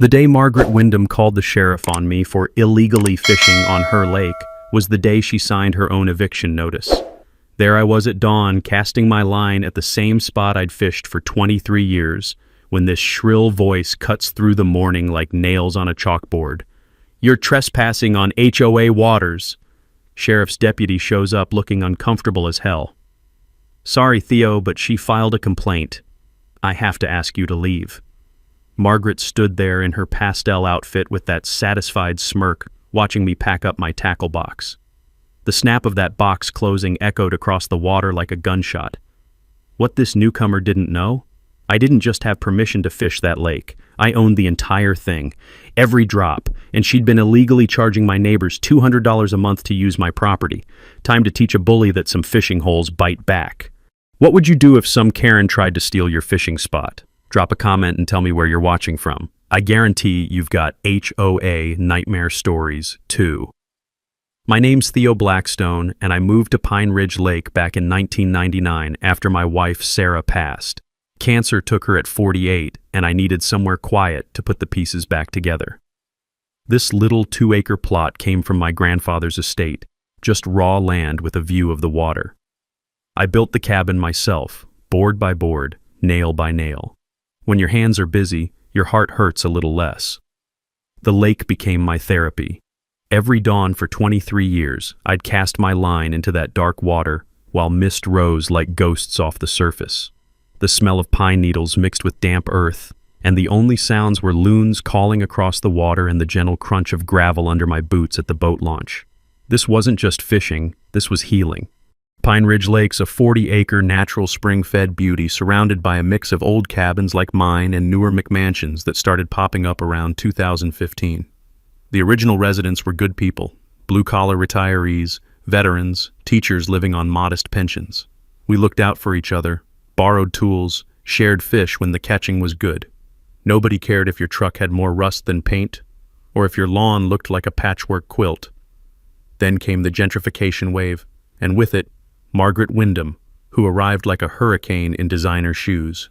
The day Margaret Wyndham called the sheriff on me for illegally fishing on her lake was the day she signed her own eviction notice. There I was at dawn, casting my line at the same spot I'd fished for 23 years, when this shrill voice cuts through the morning like nails on a chalkboard. "You're trespassing on HOA waters." Sheriff's deputy shows up looking uncomfortable as hell. "Sorry, Theo, but she filed a complaint. I have to ask you to leave." Margaret stood there in her pastel outfit with that satisfied smirk, watching me pack up my tackle box. The snap of that box closing echoed across the water like a gunshot. What this newcomer didn't know? I didn't just have permission to fish that lake. I owned the entire thing, every drop, and she'd been illegally charging my neighbors $200 a month to use my property. Time to teach a bully that some fishing holes bite back. What would you do if some Karen tried to steal your fishing spot? Drop a comment and tell me where you're watching from. I guarantee you've got HOA nightmare stories too. My name's Theo Blackstone, and I moved to Pine Ridge Lake back in 1999 after my wife Sarah passed. Cancer took her at 48, and I needed somewhere quiet to put the pieces back together. This little 2-acre plot came from my grandfather's estate, just raw land with a view of the water. I built the cabin myself, board by board, nail by nail. When your hands are busy, your heart hurts a little less. The lake became my therapy. Every dawn for 23 years, I'd cast my line into that dark water while mist rose like ghosts off the surface. The smell of pine needles mixed with damp earth, and the only sounds were loons calling across the water and the gentle crunch of gravel under my boots at the boat launch. This wasn't just fishing, this was healing. Pine Ridge Lake's a 40-acre natural spring-fed beauty surrounded by a mix of old cabins like mine and newer McMansions that started popping up around 2015. The original residents were good people, blue-collar retirees, veterans, teachers living on modest pensions. We looked out for each other, borrowed tools, shared fish when the catching was good. Nobody cared if your truck had more rust than paint, or if your lawn looked like a patchwork quilt. Then came the gentrification wave, and with it, Margaret Wyndham, who arrived like a hurricane in designer shoes.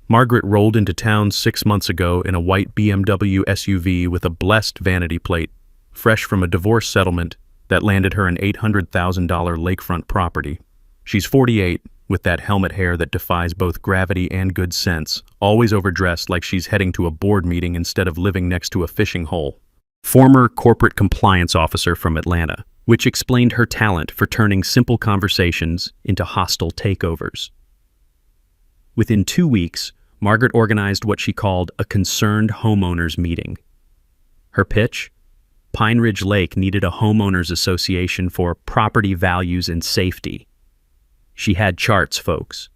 Margaret rolled into town 6 months ago in a white BMW SUV with a blessed vanity plate, fresh from a divorce settlement that landed her an $800,000 lakefront property. She's 48, with that helmet hair that defies both gravity and good sense, always overdressed like she's heading to a board meeting instead of living next to a fishing hole. Former corporate compliance officer from Atlanta, which explained her talent for turning simple conversations into hostile takeovers. Within 2 weeks, Margaret organized what she called a concerned homeowners meeting. Her pitch? Pine Ridge Lake needed a homeowners association for property values and safety. She had charts, folks.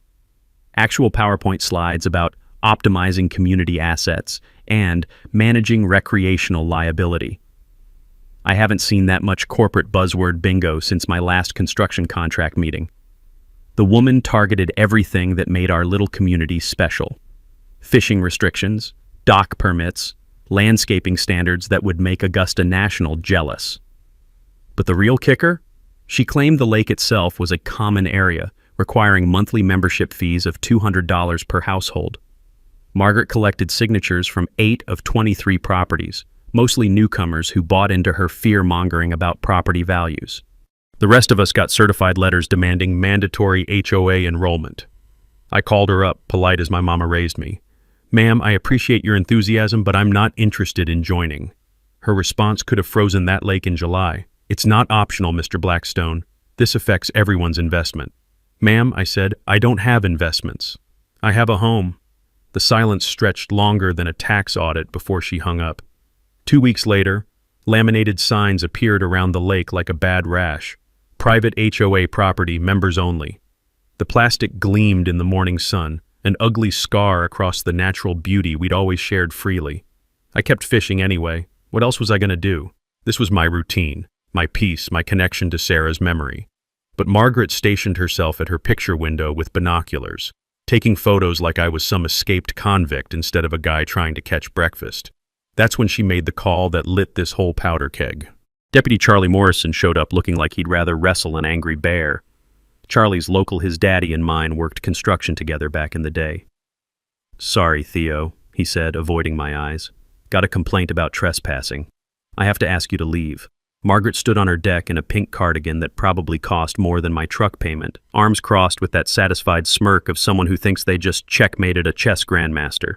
Actual PowerPoint slides about optimizing community assets and managing recreational liability. I haven't seen that much corporate buzzword bingo since my last construction contract meeting. The woman targeted everything that made our little community special. Fishing restrictions, dock permits, landscaping standards that would make Augusta National jealous. But the real kicker? She claimed the lake itself was a common area, requiring monthly membership fees of $200 per household. Margaret collected signatures from 8 of 23 properties, mostly newcomers who bought into her fear-mongering about property values. The rest of us got certified letters demanding mandatory HOA enrollment. I called her up, polite as my mama raised me. "Ma'am, I appreciate your enthusiasm, but I'm not interested in joining." Her response could have frozen that lake in July. "It's not optional, Mr. Blackstone. This affects everyone's investment." "Ma'am," I said, "I don't have investments. I have a home." The silence stretched longer than a tax audit before she hung up. 2 weeks later, laminated signs appeared around the lake like a bad rash. Private HOA property, members only. The plastic gleamed in the morning sun, an ugly scar across the natural beauty we'd always shared freely. I kept fishing anyway. What else was I going to do? This was my routine, my peace, my connection to Sarah's memory. But Margaret stationed herself at her picture window with binoculars, taking photos like I was some escaped convict instead of a guy trying to catch breakfast. That's when she made the call that lit this whole powder keg. Deputy Charlie Morrison showed up looking like he'd rather wrestle an angry bear. Charlie's local his daddy and mine worked construction together back in the day. "Sorry, Theo," he said, avoiding my eyes. Got a complaint about trespassing. I have to ask you to leave." Margaret stood on her deck in a pink cardigan that probably cost more than my truck payment, arms crossed with that satisfied smirk of someone who thinks they just checkmated a chess grandmaster.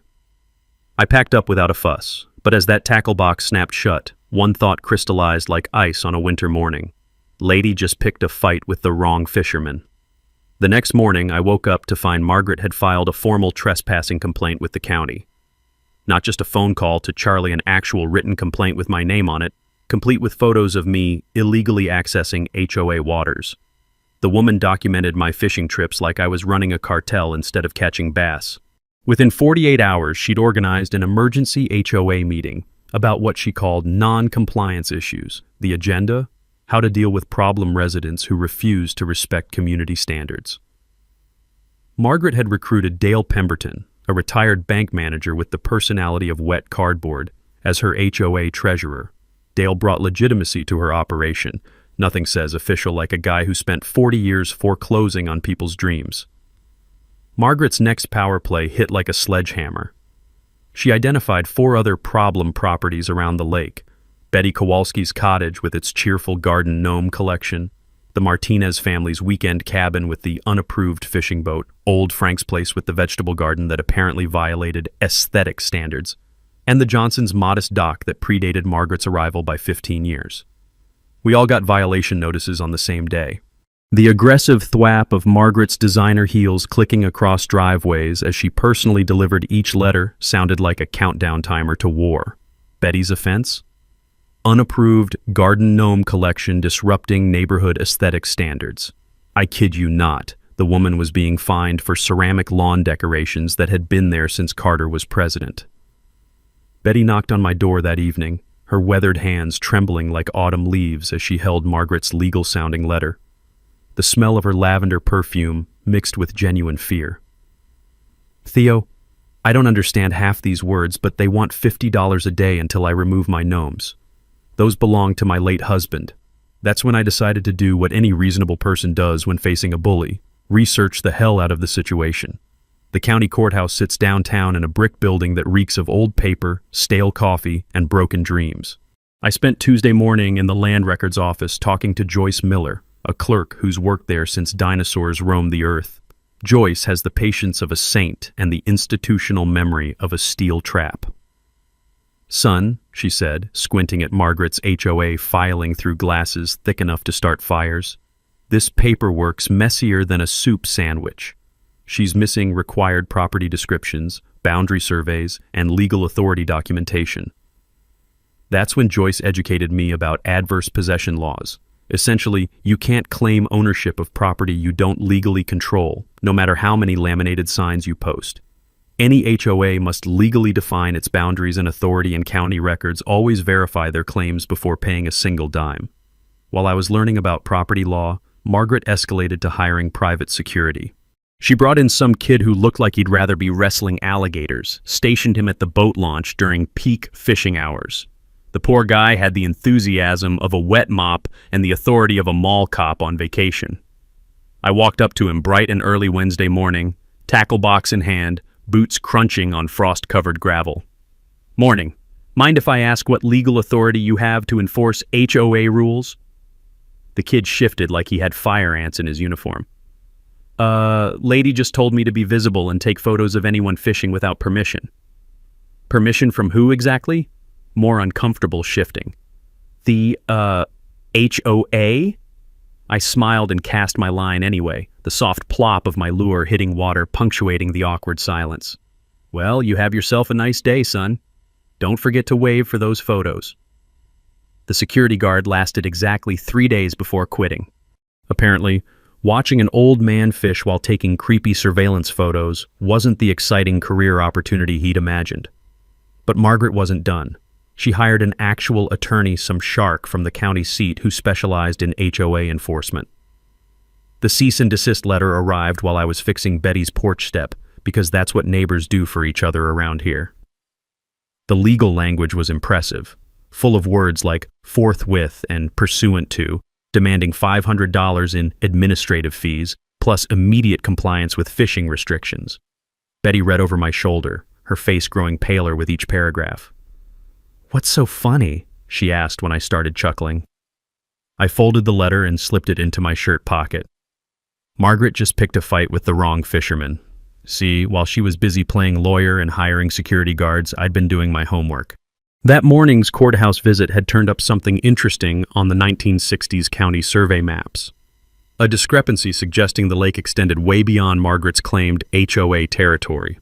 I packed up without a fuss, but as that tackle box snapped shut, one thought crystallized like ice on a winter morning. Lady just picked a fight with the wrong fisherman. The next morning, I woke up to find Margaret had filed a formal trespassing complaint with the county. Not just a phone call to Charlie, an actual written complaint with my name on it, complete with photos of me illegally accessing HOA waters. The woman documented my fishing trips like I was running a cartel instead of catching bass. Within 48 hours, she'd organized an emergency HOA meeting about what she called non-compliance issues, the agenda, how to deal with problem residents who refuse to respect community standards. Margaret had recruited Dale Pemberton, a retired bank manager with the personality of wet cardboard, as her HOA treasurer. Dale brought legitimacy to her operation. Nothing says official like a guy who spent 40 years foreclosing on people's dreams. Margaret's next power play hit like a sledgehammer. She identified 4 other problem properties around the lake: Betty Kowalski's cottage with its cheerful garden gnome collection, the Martinez family's weekend cabin with the unapproved fishing boat, old Frank's place with the vegetable garden that apparently violated aesthetic standards, and the Johnsons' modest dock that predated Margaret's arrival by 15 years. We all got violation notices on the same day. The aggressive thwap of Margaret's designer heels clicking across driveways as she personally delivered each letter sounded like a countdown timer to war. Betty's offense? Unapproved garden gnome collection disrupting neighborhood aesthetic standards. I kid you not, the woman was being fined for ceramic lawn decorations that had been there since Carter was president. Betty knocked on my door that evening, her weathered hands trembling like autumn leaves as she held Margaret's legal-sounding letter. The smell of her lavender perfume mixed with genuine fear. "Theo, I don't understand half these words, but they want $50 a day until I remove my gnomes. Those belong to my late husband." That's when I decided to do what any reasonable person does when facing a bully: research the hell out of the situation. The county courthouse sits downtown in a brick building that reeks of old paper, stale coffee, and broken dreams. I spent Tuesday morning in the land records office talking to Joyce Miller, a clerk who's worked there since dinosaurs roamed the earth. Joyce has the patience of a saint and the institutional memory of a steel trap. "Son," she said, squinting at Margaret's HOA filing through glasses thick enough to start fires, "this paperwork's messier than a soup sandwich." She's missing required property descriptions, boundary surveys, and legal authority documentation. That's when Joyce educated me about adverse possession laws. Essentially, you can't claim ownership of property you don't legally control, no matter how many laminated signs you post. Any HOA must legally define its boundaries, and authority and county records always verify their claims before paying a single dime. While I was learning about property law, Margaret escalated to hiring private security. She brought in some kid who looked like he'd rather be wrestling alligators, stationed him at the boat launch during peak fishing hours. The poor guy had the enthusiasm of a wet mop and the authority of a mall cop on vacation. I walked up to him bright and early Wednesday morning, tackle box in hand, boots crunching on frost-covered gravel. "Morning. Mind if I ask what legal authority you have to enforce HOA rules?" The kid shifted like he had fire ants in his uniform. Lady just told me to be visible and take photos of anyone fishing without permission." "Permission from who exactly?" More uncomfortable shifting. "The, HOA?" I smiled and cast my line anyway, the soft plop of my lure hitting water punctuating the awkward silence. "Well, you have yourself a nice day, son. Don't forget to wave for those photos." The security guard lasted exactly 3 days before quitting. Apparently, watching an old man fish while taking creepy surveillance photos wasn't the exciting career opportunity he'd imagined. But Margaret wasn't done. She hired an actual attorney, some shark from the county seat who specialized in HOA enforcement. The cease and desist letter arrived while I was fixing Betty's porch step, because that's what neighbors do for each other around here. The legal language was impressive, full of words like forthwith and pursuant to, demanding $500 in administrative fees, plus immediate compliance with fishing restrictions. Betty read over my shoulder, her face growing paler with each paragraph. "What's so funny?" she asked when I started chuckling. I folded the letter and slipped it into my shirt pocket. Margaret just picked a fight with the wrong fisherman. See, while she was busy playing lawyer and hiring security guards, I'd been doing my homework. That morning's courthouse visit had turned up something interesting on the 1960s county survey maps. A discrepancy suggesting the lake extended way beyond Margaret's claimed HOA territory.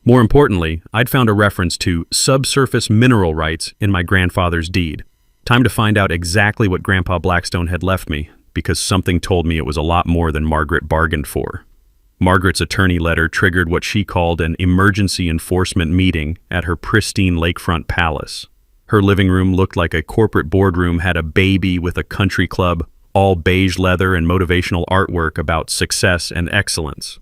More importantly, I'd found a reference to subsurface mineral rights in my grandfather's deed. Time to find out exactly what Grandpa Blackstone had left me, because something told me it was a lot more than Margaret bargained for. Margaret's attorney letter triggered what she called an emergency enforcement meeting at her pristine lakefront palace. Her living room looked like a corporate boardroom had a baby with a country club, all beige leather and motivational artwork about success and excellence.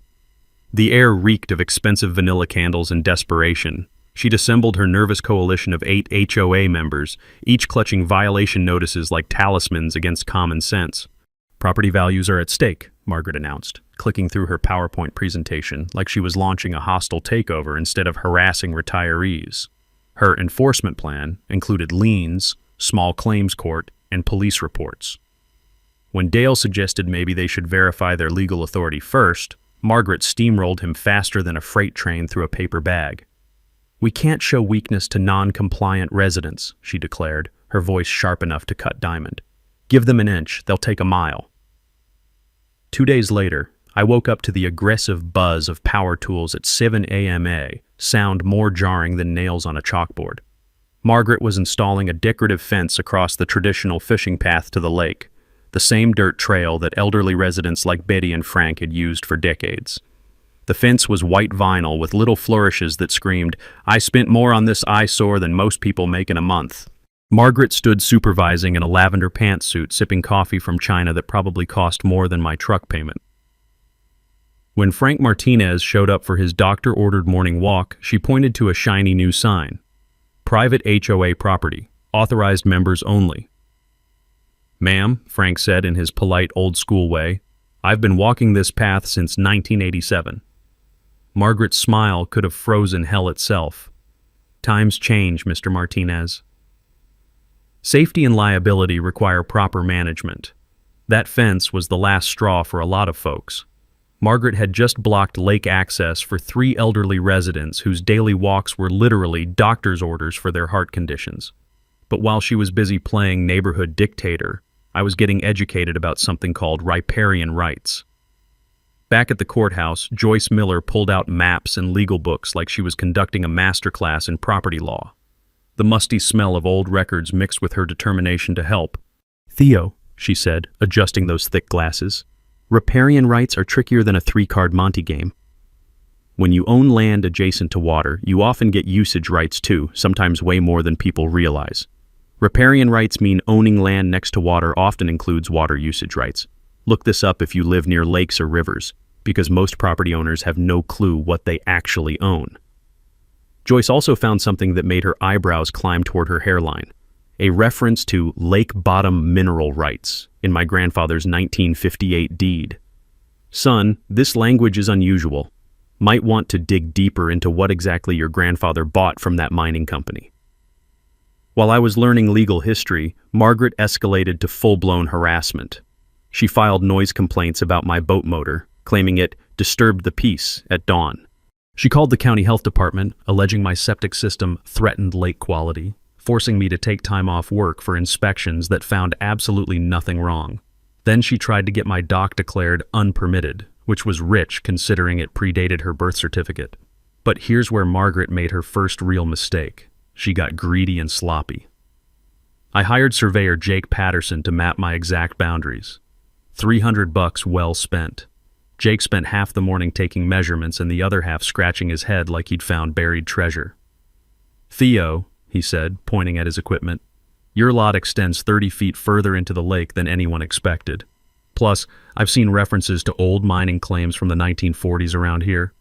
The air reeked of expensive vanilla candles and desperation. She'd assembled her nervous coalition of 8 HOA members, each clutching violation notices like talismans against common sense. "Property values are at stake," Margaret announced, clicking through her PowerPoint presentation like she was launching a hostile takeover instead of harassing retirees. Her enforcement plan included liens, small claims court, and police reports. When Dale suggested maybe they should verify their legal authority first, Margaret steamrolled him faster than a freight train through a paper bag. "We can't show weakness to non-compliant residents," she declared, her voice sharp enough to cut diamond. "Give them an inch, they'll take a mile." 2 days later, I woke up to the aggressive buzz of power tools at 7 a.m. sound more jarring than nails on a chalkboard. Margaret was installing a decorative fence across the traditional fishing path to the lake, the same dirt trail that elderly residents like Betty and Frank had used for decades. The fence was white vinyl with little flourishes that screamed, "I spent more on this eyesore than most people make in a month." Margaret stood supervising in a lavender pantsuit, sipping coffee from China that probably cost more than my truck payment. When Frank Martinez showed up for his doctor-ordered morning walk, she pointed to a shiny new sign. "Private HOA property. Authorized members only." "Ma'am," Frank said in his polite old-school way, "I've been walking this path since 1987. Margaret's smile could have frozen hell itself. "Times change, Mr. Martinez." Safety and liability require proper management. That fence was the last straw for a lot of folks. Margaret had just blocked lake access for 3 elderly residents whose daily walks were literally doctor's orders for their heart conditions. But while she was busy playing neighborhood dictator, I was getting educated about something called riparian rights. Back at the courthouse, Joyce Miller pulled out maps and legal books like she was conducting a masterclass in property law. The musty smell of old records mixed with her determination to help. "Theo," she said, adjusting those thick glasses, "riparian rights are trickier than a 3-card Monte game. When you own land adjacent to water, you often get usage rights too, sometimes way more than people realize. Riparian rights mean owning land next to water often includes water usage rights. Look this up if you live near lakes or rivers, because most property owners have no clue what they actually own." Joyce also found something that made her eyebrows climb toward her hairline, a reference to lake bottom mineral rights in my grandfather's 1958 deed. "Son, this language is unusual. Might want to dig deeper into what exactly your grandfather bought from that mining company." While I was learning legal history, Margaret escalated to full-blown harassment. She filed noise complaints about my boat motor, claiming it disturbed the peace at dawn. She called the county health department, alleging my septic system threatened lake quality, forcing me to take time off work for inspections that found absolutely nothing wrong. Then she tried to get my dock declared unpermitted, which was rich considering it predated her birth certificate. But here's where Margaret made her first real mistake. She got greedy and sloppy. I hired surveyor Jake Patterson to map my exact boundaries. $300 well spent. Jake spent half the morning taking measurements and the other half scratching his head like he'd found buried treasure. "Theo," he said, pointing at his equipment, "your lot extends 30 feet further into the lake than anyone expected. Plus, I've seen references to old mining claims from the 1940s around here.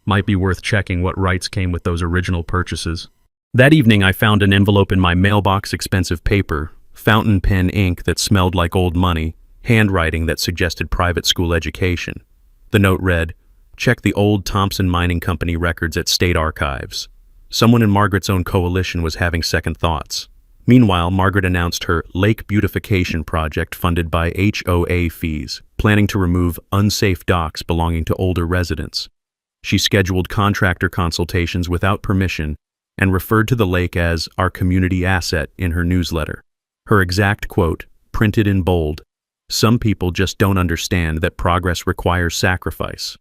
Might be worth checking what rights came with those original purchases." That evening, I found an envelope in my mailbox, expensive paper, fountain pen ink that smelled like old money, handwriting that suggested private school education. The note read, "Check the old Thompson Mining Company records at State Archives. Someone in Margaret's own coalition was having second thoughts. Meanwhile, Margaret announced her lake beautification project funded by HOA fees, planning to remove unsafe docks belonging to older residents. She scheduled contractor consultations without permission and referred to the lake as our community asset in her newsletter. Her exact quote, printed in bold, "Some people just don't understand that progress requires sacrifice."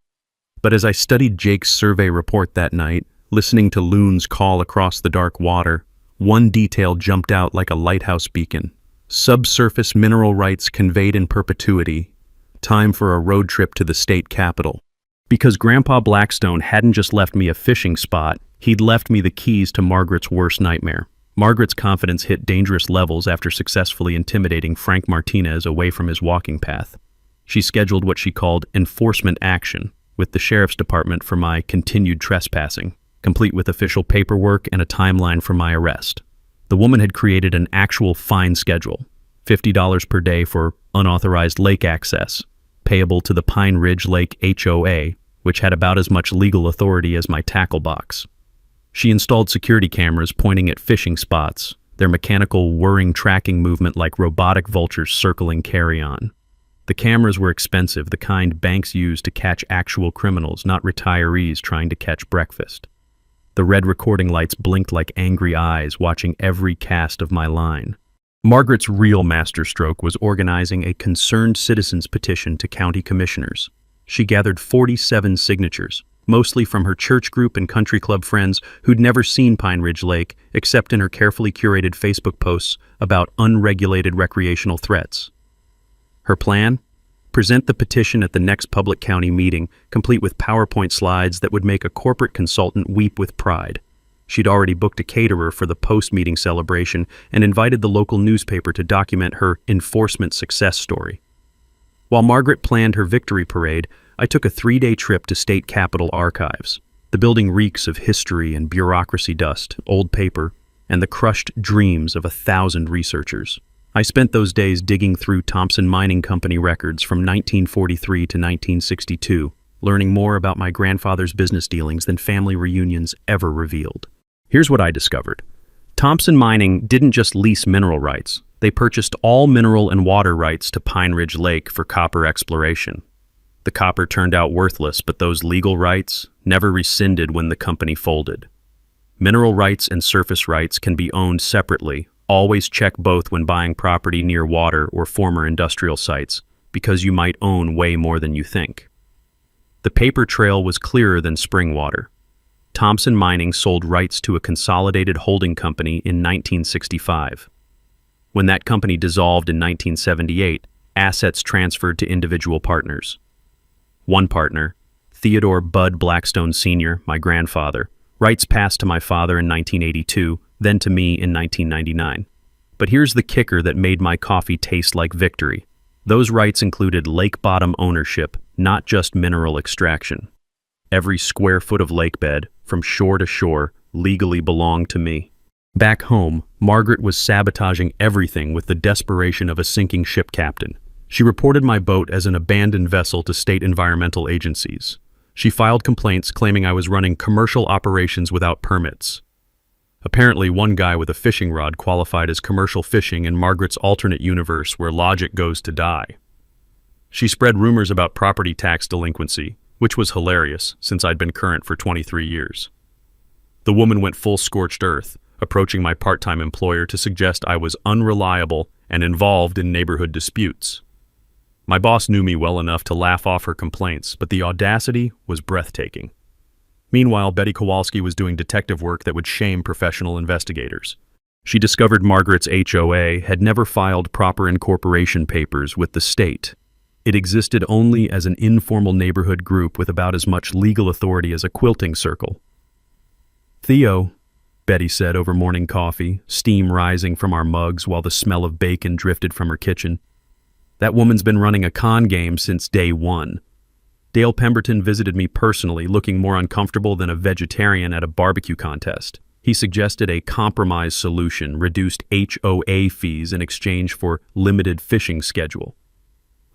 But as I studied Jake's survey report that night, listening to loons call across the dark water, one detail jumped out like a lighthouse beacon. Subsurface mineral rights conveyed in perpetuity. Time for a road trip to the state capitol. Because Grandpa Blackstone hadn't just left me a fishing spot, he'd left me the keys to Margaret's worst nightmare. Margaret's confidence hit dangerous levels after successfully intimidating Frank Martinez away from his walking path. She scheduled what she called enforcement action with the sheriff's department for my continued trespassing, complete with official paperwork and a timeline for my arrest. The woman had created an actual fine schedule, $50 per day for unauthorized lake access, payable to the Pine Ridge Lake HOA, which had about as much legal authority as my tackle box. She installed security cameras pointing at fishing spots, their mechanical whirring tracking movement like robotic vultures circling carry-on. The cameras were expensive, the kind banks use to catch actual criminals, not retirees trying to catch breakfast. The red recording lights blinked like angry eyes, watching every cast of my line. Margaret's real masterstroke was organizing a concerned citizens petition to county commissioners. She gathered 47 signatures, mostly from her church group and country club friends who'd never seen Pine Ridge Lake except in her carefully curated Facebook posts about unregulated recreational threats. Her plan? Present the petition at the next public county meeting, complete with PowerPoint slides that would make a corporate consultant weep with pride. She'd already booked a caterer for the post-meeting celebration and invited the local newspaper to document her enforcement success story. While Margaret planned her victory parade, I took a 3-day trip to State Capitol archives. The building reeks of history and bureaucracy dust, old paper, and the crushed dreams of 1,000 researchers. I spent those days digging through Thompson Mining Company records from 1943 to 1962, learning more about my grandfather's business dealings than family reunions ever revealed. Here's what I discovered. Thompson Mining didn't just lease mineral rights. They purchased all mineral and water rights to Pine Ridge Lake for copper exploration. The copper turned out worthless, but those legal rights never rescinded when the company folded. Mineral rights and surface rights can be owned separately. Always check both when buying property near water or former industrial sites, because you might own way more than you think. The paper trail was clearer than spring water. Thompson Mining sold rights to a consolidated holding company in 1965. When that company dissolved in 1978, assets transferred to individual partners. One partner, Theodore Bud Blackstone Sr., my grandfather, rights passed to my father in 1982, then to me in 1999. But here's the kicker that made my coffee taste like victory. Those rights included lake bottom ownership, not just mineral extraction. Every square foot of lake bed, from shore to shore, legally belonged to me. Back home, Margaret was sabotaging everything with the desperation of a sinking ship captain. She reported my boat as an abandoned vessel to state environmental agencies. She filed complaints claiming I was running commercial operations without permits. Apparently, one guy with a fishing rod qualified as commercial fishing in Margaret's alternate universe where logic goes to die. She spread rumors about property tax delinquency, which was hilarious since I'd been current for 23 years. The woman went full scorched earth, approaching my part-time employer to suggest I was unreliable and involved in neighborhood disputes. My boss knew me well enough to laugh off her complaints, but the audacity was breathtaking. Meanwhile, Betty Kowalski was doing detective work that would shame professional investigators. She discovered Margaret's HOA had never filed proper incorporation papers with the state. It existed only as an informal neighborhood group with about as much legal authority as a quilting circle. "Theo," Betty said over morning coffee, steam rising from our mugs while the smell of bacon drifted from her kitchen. "That woman's been running a con game since day one. Dale Pemberton visited me personally, looking more uncomfortable than a vegetarian at a barbecue contest. He suggested a compromise solution, reduced HOA fees in exchange for limited fishing schedule.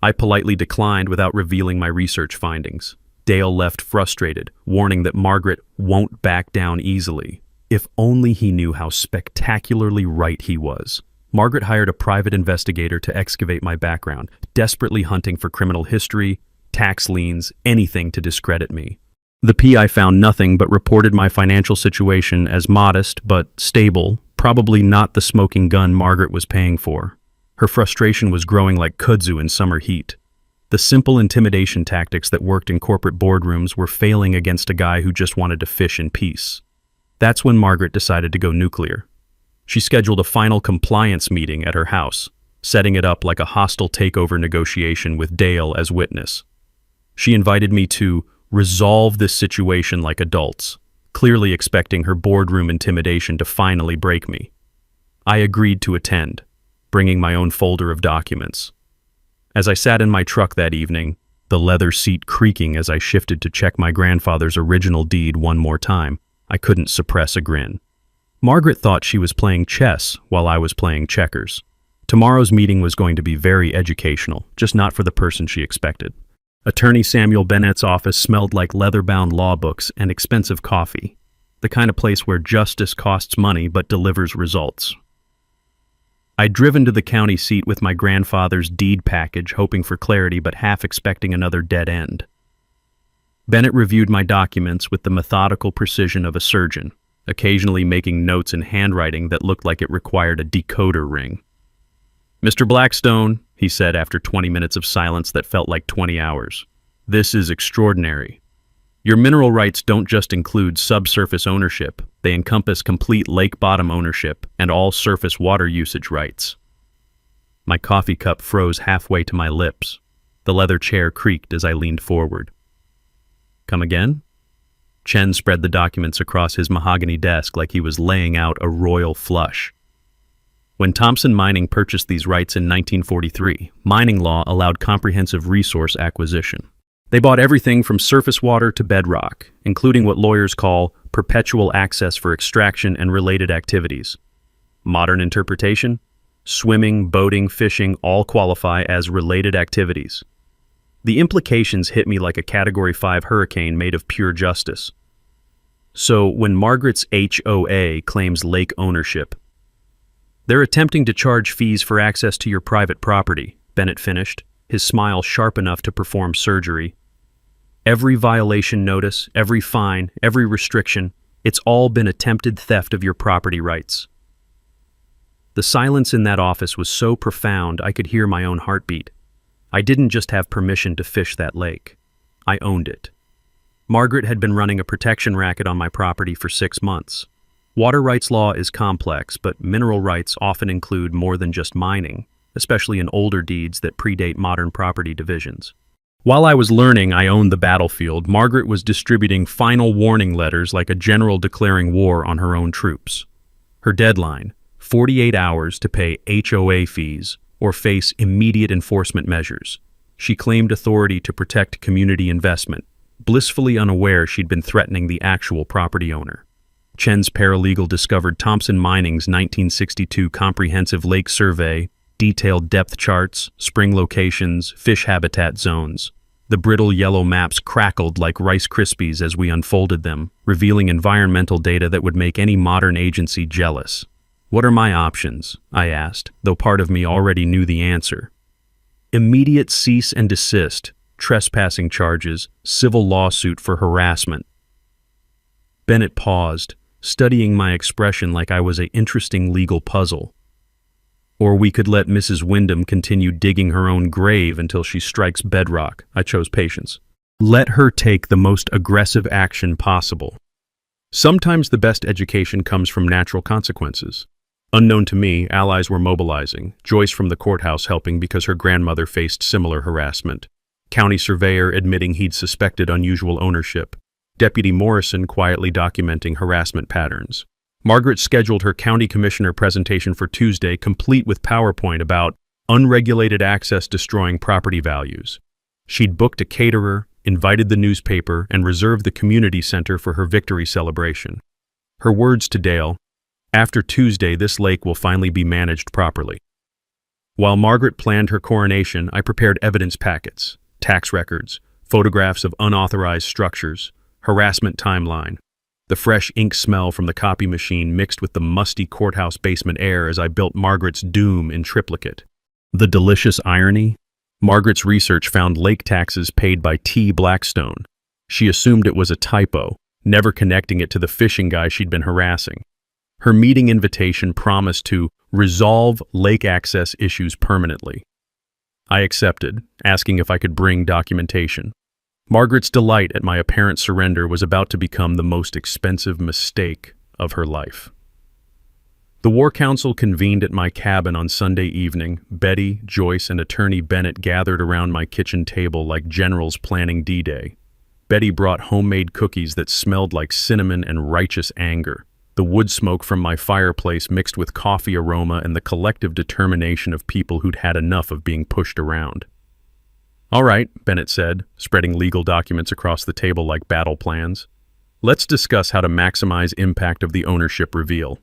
I politely declined without revealing my research findings. Dale left frustrated, warning that Margaret won't back down easily. If only he knew how spectacularly right he was. Margaret hired a private investigator to excavate my background, desperately hunting for criminal history, tax liens, anything to discredit me. The PI found nothing but reported my financial situation as modest but stable, probably not the smoking gun Margaret was paying for. Her frustration was growing like kudzu in summer heat. The simple intimidation tactics that worked in corporate boardrooms were failing against a guy who just wanted to fish in peace. That's when Margaret decided to go nuclear. She scheduled a final compliance meeting at her house, setting it up like a hostile takeover negotiation with Dale as witness. She invited me to resolve this situation like adults, clearly expecting her boardroom intimidation to finally break me. I agreed to attend, bringing my own folder of documents. As I sat in my truck that evening, the leather seat creaking as I shifted to check my grandfather's original deed one more time, I couldn't suppress a grin. Margaret thought she was playing chess while I was playing checkers. Tomorrow's meeting was going to be very educational, just not for the person she expected. Attorney Samuel Bennett's office smelled like leather-bound law books and expensive coffee, the kind of place where justice costs money but delivers results. I'd driven to the county seat with my grandfather's deed package, hoping for clarity but half expecting another dead end. Bennett reviewed my documents with the methodical precision of a surgeon, occasionally making notes in handwriting that looked like it required a decoder ring. "Mr. Blackstone," he said after 20 minutes of silence that felt like 20 hours, "this is extraordinary. Your mineral rights don't just include subsurface ownership, they encompass complete lake bottom ownership and all surface water usage rights." My coffee cup froze halfway to my lips. The leather chair creaked as I leaned forward. "Come again?" Chen spread the documents across his mahogany desk like he was laying out a royal flush. When Thompson Mining purchased these rights in 1943, mining law allowed comprehensive resource acquisition. They bought everything from surface water to bedrock, including what lawyers call perpetual access for extraction and related activities. Modern interpretation? Swimming, boating, fishing all qualify as related activities. The implications hit me like a Category 5 hurricane made of pure justice. So when Margaret's HOA claims lake ownership, they're attempting to charge fees for access to your private property, Bennett finished, his smile sharp enough to perform surgery. Every violation notice, every fine, every restriction, it's all been attempted theft of your property rights. The silence in that office was so profound I could hear my own heartbeat. I didn't just have permission to fish that lake. I owned it. Margaret had been running a protection racket on my property for 6 months. Water rights law is complex, but mineral rights often include more than just mining, especially in older deeds that predate modern property divisions. While I was learning I owned the battlefield, Margaret was distributing final warning letters like a general declaring war on her own troops. Her deadline, 48 hours to pay HOA fees or face immediate enforcement measures. She claimed authority to protect community investment, blissfully unaware she'd been threatening the actual property owner. Chen's paralegal discovered Thompson Mining's 1962 comprehensive lake survey, detailed depth charts, spring locations, fish habitat zones. The brittle yellow maps crackled like Rice Krispies as we unfolded them, revealing environmental data that would make any modern agency jealous. "What are my options?" I asked, though part of me already knew the answer. "Immediate cease and desist, trespassing charges, civil lawsuit for harassment." Bennett paused, studying my expression like I was an interesting legal puzzle. "Or we could let Mrs. Wyndham continue digging her own grave until she strikes bedrock." I chose patience. "Let her take the most aggressive action possible." Sometimes the best education comes from natural consequences. Unknown to me, allies were mobilizing, Joyce from the courthouse helping because her grandmother faced similar harassment, county surveyor admitting he'd suspected unusual ownership, Deputy Morrison quietly documenting harassment patterns. Margaret scheduled her county commissioner presentation for Tuesday, complete with PowerPoint about unregulated access destroying property values. She'd booked a caterer, invited the newspaper, and reserved the community center for her victory celebration. Her words to Dale, "After Tuesday, this lake will finally be managed properly." While Margaret planned her coronation, I prepared evidence packets, tax records, photographs of unauthorized structures, harassment timeline. The fresh ink smell from the copy machine mixed with the musty courthouse basement air as I built Margaret's doom in triplicate. The delicious irony? Margaret's research found lake taxes paid by T. Blackstone. She assumed it was a typo, never connecting it to the fishing guy she'd been harassing. Her meeting invitation promised to resolve lake access issues permanently. I accepted, asking if I could bring documentation. Margaret's delight at my apparent surrender was about to become the most expensive mistake of her life. The War Council convened at my cabin on Sunday evening. Betty, Joyce, and Attorney Bennett gathered around my kitchen table like generals planning D-Day. Betty brought homemade cookies that smelled like cinnamon and righteous anger. The wood smoke from my fireplace mixed with coffee aroma and the collective determination of people who'd had enough of being pushed around. "All right," Bennett said, spreading legal documents across the table like battle plans. "Let's discuss how to maximize impact of the ownership reveal."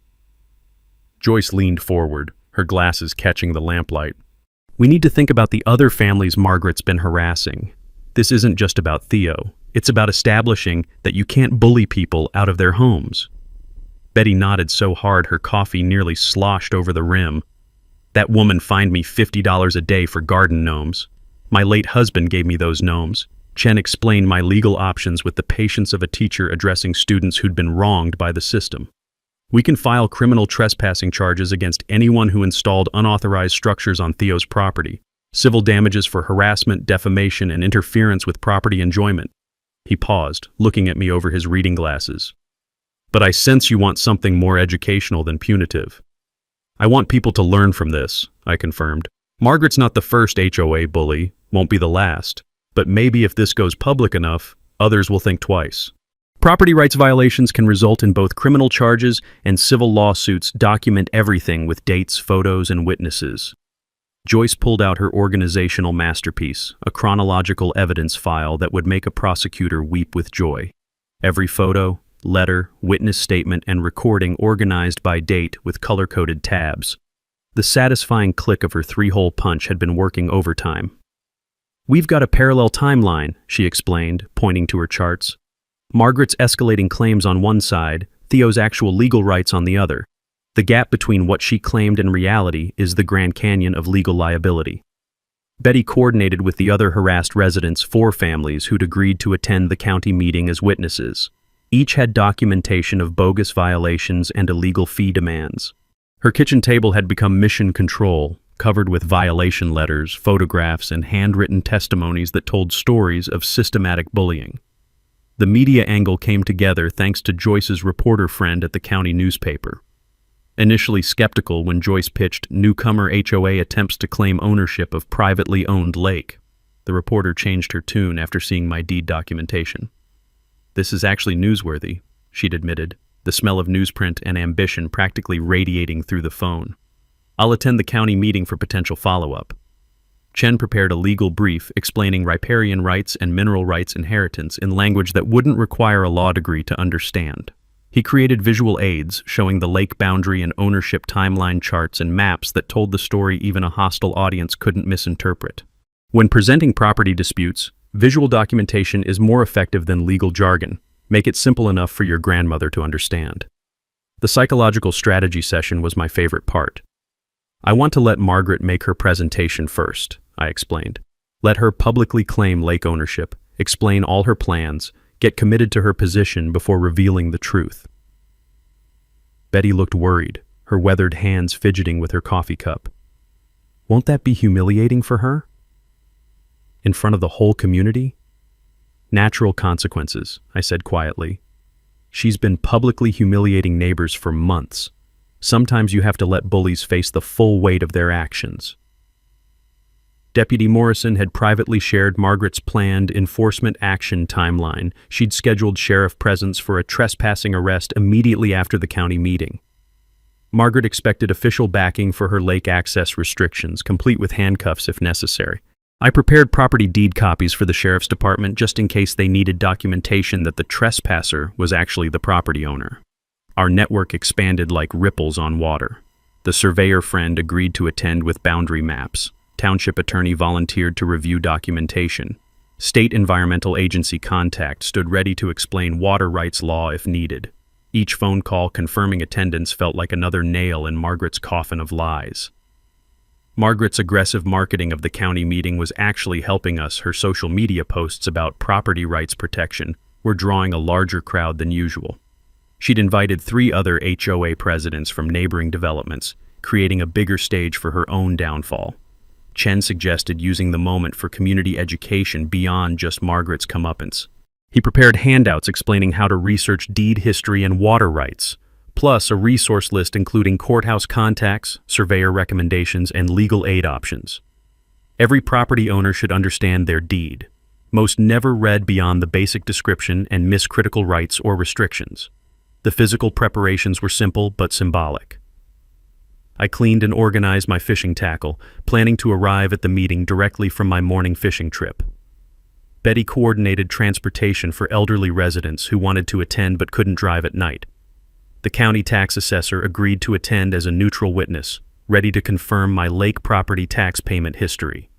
Joyce leaned forward, her glasses catching the lamplight. "We need to think about the other families Margaret's been harassing. This isn't just about Theo. It's about establishing that you can't bully people out of their homes." Betty nodded so hard her coffee nearly sloshed over the rim. "That woman fined me $50 a day for garden gnomes. My late husband gave me those gnomes." Chen explained my legal options with the patience of a teacher addressing students who'd been wronged by the system. "We can file criminal trespassing charges against anyone who installed unauthorized structures on Theo's property, civil damages for harassment, defamation, and interference with property enjoyment." He paused, looking at me over his reading glasses. "But I sense you want something more educational than punitive." "I want people to learn from this," I confirmed. "Margaret's not the first HOA bully, won't be the last, but maybe if this goes public enough, others will think twice." Property rights violations can result in both criminal charges and civil lawsuits. Document everything with dates, photos, and witnesses. Joyce pulled out her organizational masterpiece, a chronological evidence file that would make a prosecutor weep with joy. Every photo, letter, witness statement, and recording organized by date with color-coded tabs. The satisfying click of her three-hole punch had been working overtime. "We've got a parallel timeline," she explained, pointing to her charts. "Margaret's escalating claims on one side, Theo's actual legal rights on the other. The gap between what she claimed and reality is the Grand Canyon of legal liability." Betty coordinated with the other harassed residents, 4 families who'd agreed to attend the county meeting as witnesses. Each had documentation of bogus violations and illegal fee demands. Her kitchen table had become mission control, covered with violation letters, photographs, and handwritten testimonies that told stories of systematic bullying. The media angle came together thanks to Joyce's reporter friend at the county newspaper. Initially skeptical when Joyce pitched newcomer HOA attempts to claim ownership of privately owned lake, the reporter changed her tune after seeing my deed documentation. "This is actually newsworthy," she'd admitted, the smell of newsprint and ambition practically radiating through the phone. "I'll attend the county meeting for potential follow-up." Chen prepared a legal brief explaining riparian rights and mineral rights inheritance in language that wouldn't require a law degree to understand. He created visual aids showing the lake boundary and ownership timeline charts and maps that told the story even a hostile audience couldn't misinterpret. When presenting property disputes, visual documentation is more effective than legal jargon. Make it simple enough for your grandmother to understand. The psychological strategy session was my favorite part. "I want to let Margaret make her presentation first," I explained. "Let her publicly claim lake ownership, explain all her plans, get committed to her position before revealing the truth." Betty looked worried, her weathered hands fidgeting with her coffee cup. "Won't that be humiliating for her? In front of the whole community?" "Natural consequences," I said quietly. "She's been publicly humiliating neighbors for months. Sometimes you have to let bullies face the full weight of their actions." Deputy Morrison had privately shared Margaret's planned enforcement action timeline. She'd scheduled sheriff presence for a trespassing arrest immediately after the county meeting. Margaret expected official backing for her lake access restrictions, complete with handcuffs if necessary. I prepared property deed copies for the sheriff's department just in case they needed documentation that the trespasser was actually the property owner. Our network expanded like ripples on water. The surveyor friend agreed to attend with boundary maps. Township attorney volunteered to review documentation. State Environmental Agency contact stood ready to explain water rights law if needed. Each phone call confirming attendance felt like another nail in Margaret's coffin of lies. Margaret's aggressive marketing of the county meeting was actually helping us. Her social media posts about property rights protection were drawing a larger crowd than usual. She'd invited 3 other HOA presidents from neighboring developments, creating a bigger stage for her own downfall. Chen suggested using the moment for community education beyond just Margaret's comeuppance. He prepared handouts explaining how to research deed history and water rights, plus a resource list including courthouse contacts, surveyor recommendations, and legal aid options. Every property owner should understand their deed. Most never read beyond the basic description and miss critical rights or restrictions. The physical preparations were simple but symbolic. I cleaned and organized my fishing tackle, planning to arrive at the meeting directly from my morning fishing trip. Betty coordinated transportation for elderly residents who wanted to attend but couldn't drive at night. The county tax assessor agreed to attend as a neutral witness, ready to confirm my lake property tax payment history.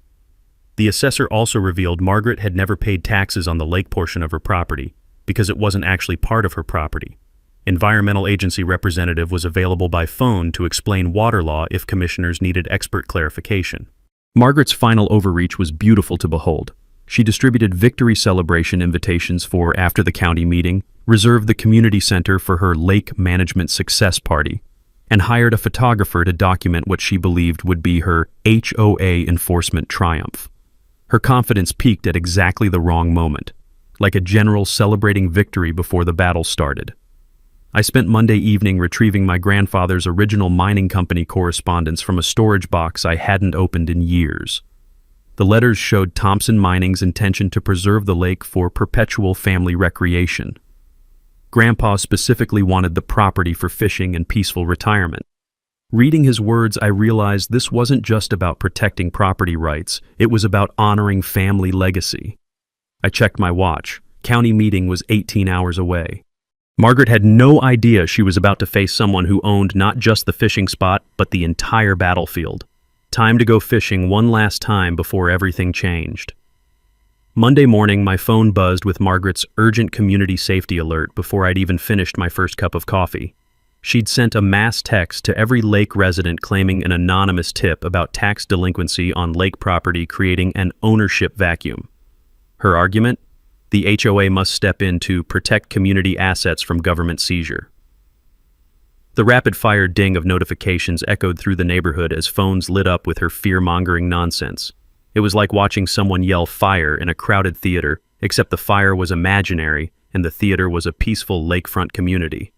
The assessor also revealed Margaret had never paid taxes on the lake portion of her property because it wasn't actually part of her property. Environmental agency representative was available by phone to explain water law if commissioners needed expert clarification. Margaret's final overreach was beautiful to behold. She distributed victory celebration invitations for after the county meeting, reserved the community center for her lake management success party, and hired a photographer to document what she believed would be her HOA enforcement triumph. Her confidence peaked at exactly the wrong moment, like a general celebrating victory before the battle started. I spent Monday evening retrieving my grandfather's original mining company correspondence from a storage box I hadn't opened in years. The letters showed Thompson Mining's intention to preserve the lake for perpetual family recreation. Grandpa specifically wanted the property for fishing and peaceful retirement. Reading his words, I realized this wasn't just about protecting property rights, it was about honoring family legacy. I checked my watch. County meeting was 18 hours away. Margaret had no idea she was about to face someone who owned not just the fishing spot, but the entire battlefield. Time to go fishing one last time before everything changed. Monday morning, my phone buzzed with Margaret's urgent community safety alert before I'd even finished my first cup of coffee. She'd sent a mass text to every lake resident claiming an anonymous tip about tax delinquency on lake property, creating an ownership vacuum. Her argument? The HOA must step in to protect community assets from government seizure. The rapid-fire ding of notifications echoed through the neighborhood as phones lit up with her fear-mongering nonsense. It was like watching someone yell fire in a crowded theater, except the fire was imaginary and the theater was a peaceful lakefront community.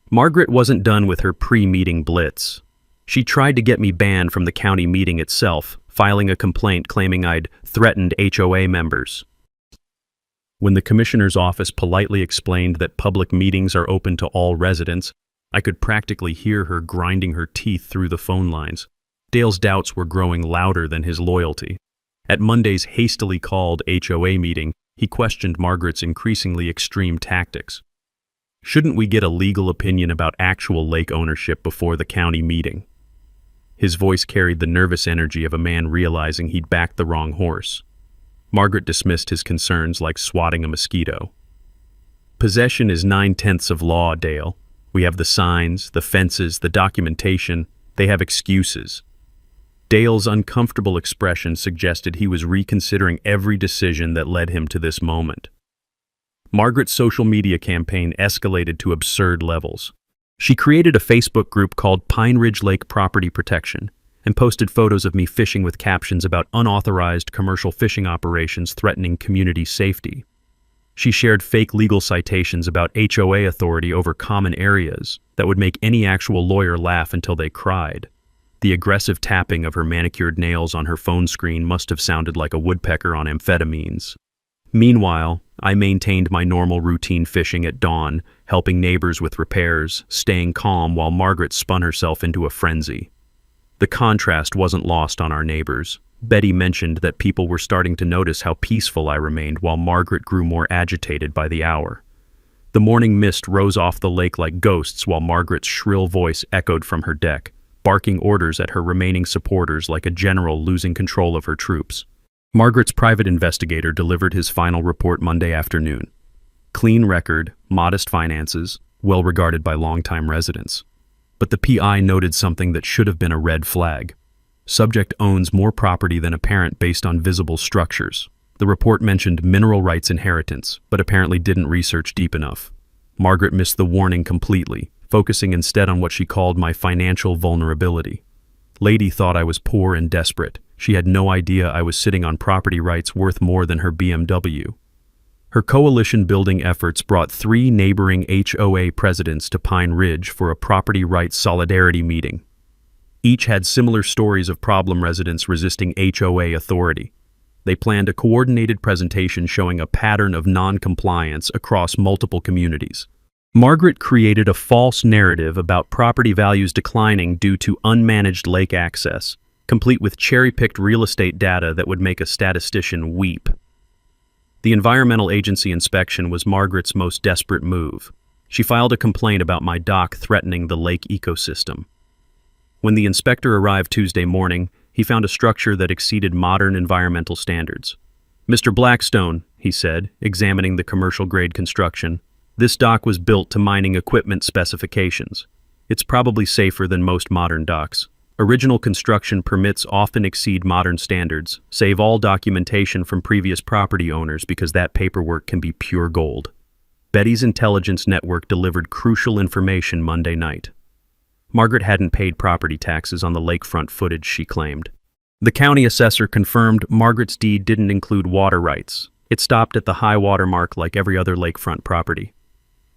Margaret wasn't done with her pre-meeting blitz. She tried to get me banned from the county meeting itself, filing a complaint claiming I'd threatened HOA members. When the commissioner's office politely explained that public meetings are open to all residents, I could practically hear her grinding her teeth through the phone lines. Dale's doubts were growing louder than his loyalty. At Monday's hastily called HOA meeting, he questioned Margaret's increasingly extreme tactics. Shouldn't we get a legal opinion about actual lake ownership before the county meeting? His voice carried the nervous energy of a man realizing he'd backed the wrong horse. Margaret dismissed his concerns like swatting a mosquito. Possession is 9/10 of law, Dale. We have the signs, the fences, the documentation. They have excuses. Dale's uncomfortable expression suggested he was reconsidering every decision that led him to this moment. Margaret's social media campaign escalated to absurd levels. She created a Facebook group called Pine Ridge Lake Property Protection and posted photos of me fishing with captions about unauthorized commercial fishing operations threatening community safety. She shared fake legal citations about HOA authority over common areas that would make any actual lawyer laugh until they cried. The aggressive tapping of her manicured nails on her phone screen must have sounded like a woodpecker on amphetamines. Meanwhile, I maintained my normal routine fishing at dawn, helping neighbors with repairs, staying calm while Margaret spun herself into a frenzy. The contrast wasn't lost on our neighbors. Betty mentioned that people were starting to notice how peaceful I remained while Margaret grew more agitated by the hour. The morning mist rose off the lake like ghosts while Margaret's shrill voice echoed from her deck, barking orders at her remaining supporters like a general losing control of her troops. Margaret's private investigator delivered his final report Monday afternoon. Clean record, modest finances, well regarded by longtime residents. But the PI noted something that should have been a red flag. Subject owns more property than apparent based on visible structures. The report mentioned mineral rights inheritance, but apparently didn't research deep enough. Margaret missed the warning completely, focusing instead on what she called my financial vulnerability. Lady thought I was poor and desperate. She had no idea I was sitting on property rights worth more than her BMW. Her coalition-building efforts brought 3 neighboring HOA presidents to Pine Ridge for a property rights solidarity meeting. Each had similar stories of problem residents resisting HOA authority. They planned a coordinated presentation showing a pattern of non-compliance across multiple communities. Margaret created a false narrative about property values declining due to unmanaged lake access, complete with cherry-picked real estate data that would make a statistician weep. The environmental agency inspection was Margaret's most desperate move. She filed a complaint about my dock threatening the lake ecosystem. When the inspector arrived Tuesday morning, he found a structure that exceeded modern environmental standards. "Mr. Blackstone," he said, examining the commercial-grade construction, "this dock was built to mining equipment specifications. It's probably safer than most modern docks. Original construction permits often exceed modern standards. Save all documentation from previous property owners because that paperwork can be pure gold." Betty's intelligence network delivered crucial information Monday night. Margaret hadn't paid property taxes on the lakefront footage she claimed. The county assessor confirmed Margaret's deed didn't include water rights. It stopped at the high water mark like every other lakefront property.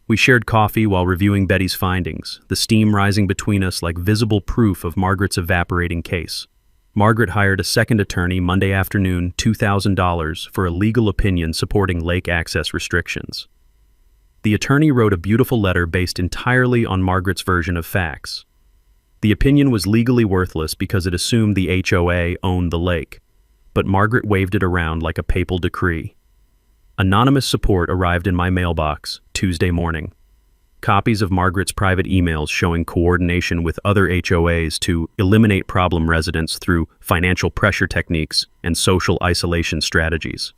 We shared coffee while reviewing Betty's findings, the steam rising between us like visible proof of Margaret's evaporating case. Margaret hired a second attorney Monday afternoon, $2,000, for a legal opinion supporting lake access restrictions. The attorney wrote a beautiful letter based entirely on Margaret's version of facts. The opinion was legally worthless because it assumed the HOA owned the lake, but Margaret waved it around like a papal decree. Anonymous support arrived in my mailbox Tuesday morning. Copies of Margaret's private emails showing coordination with other HOAs to eliminate problem residents through financial pressure techniques and social isolation strategies.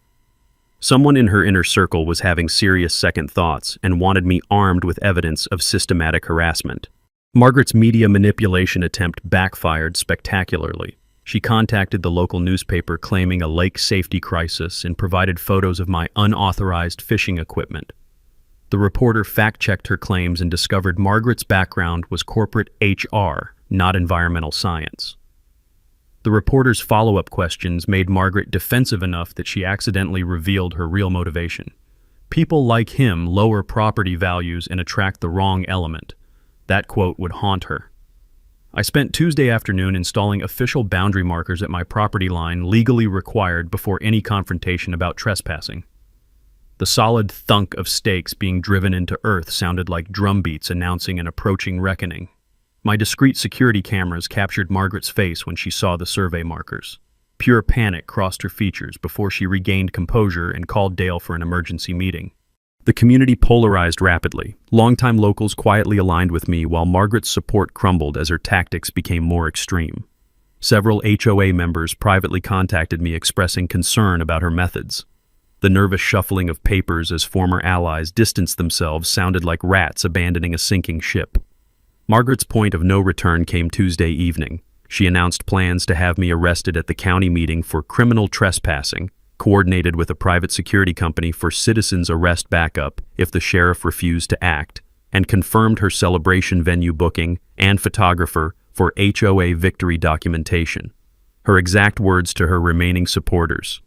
Someone in her inner circle was having serious second thoughts and wanted me armed with evidence of systematic harassment. Margaret's media manipulation attempt backfired spectacularly. She contacted the local newspaper claiming a lake safety crisis and provided photos of my unauthorized fishing equipment. The reporter fact-checked her claims and discovered Margaret's background was corporate HR, not environmental science. The reporter's follow-up questions made Margaret defensive enough that she accidentally revealed her real motivation. "People like him lower property values and attract the wrong element." That quote would haunt her. I spent Tuesday afternoon installing official boundary markers at my property line legally required before any confrontation about trespassing. The solid thunk of stakes being driven into earth sounded like drum beats announcing an approaching reckoning. My discreet security cameras captured Margaret's face when she saw the survey markers. Pure panic crossed her features before she regained composure and called Dale for an emergency meeting. The community polarized rapidly. Longtime locals quietly aligned with me while Margaret's support crumbled as her tactics became more extreme. Several HOA members privately contacted me expressing concern about her methods. The nervous shuffling of papers as former allies distanced themselves sounded like rats abandoning a sinking ship. Margaret's point of no return came Tuesday evening. She announced plans to have me arrested at the county meeting for criminal trespassing, coordinated with a private security company for citizens' arrest backup if the sheriff refused to act, and confirmed her celebration venue booking and photographer for HOA victory documentation. Her exact words to her remaining supporters: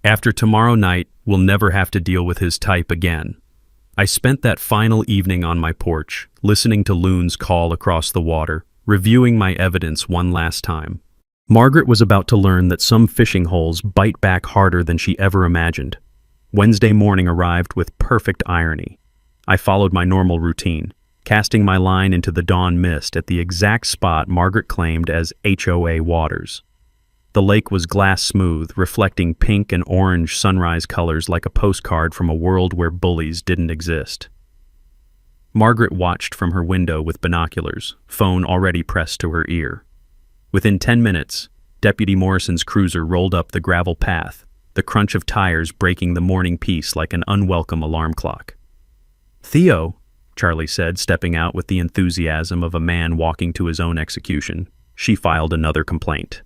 "After tomorrow night, we'll never have to deal with his type again." I spent that final evening on my porch, listening to loons call across the water, reviewing my evidence one last time. Margaret was about to learn that some fishing holes bite back harder than she ever imagined. Wednesday morning arrived with perfect irony. I followed my normal routine, casting my line into the dawn mist at the exact spot Margaret claimed as HOA waters. The lake was glass smooth, reflecting pink and orange sunrise colors like a postcard from a world where bullies didn't exist. Margaret watched from her window with binoculars, phone already pressed to her ear. Within 10 minutes, Deputy Morrison's cruiser rolled up the gravel path, the crunch of tires breaking the morning peace like an unwelcome alarm clock. "Theo," Charlie said, stepping out with the enthusiasm of a man walking to his own execution. She filed another complaint.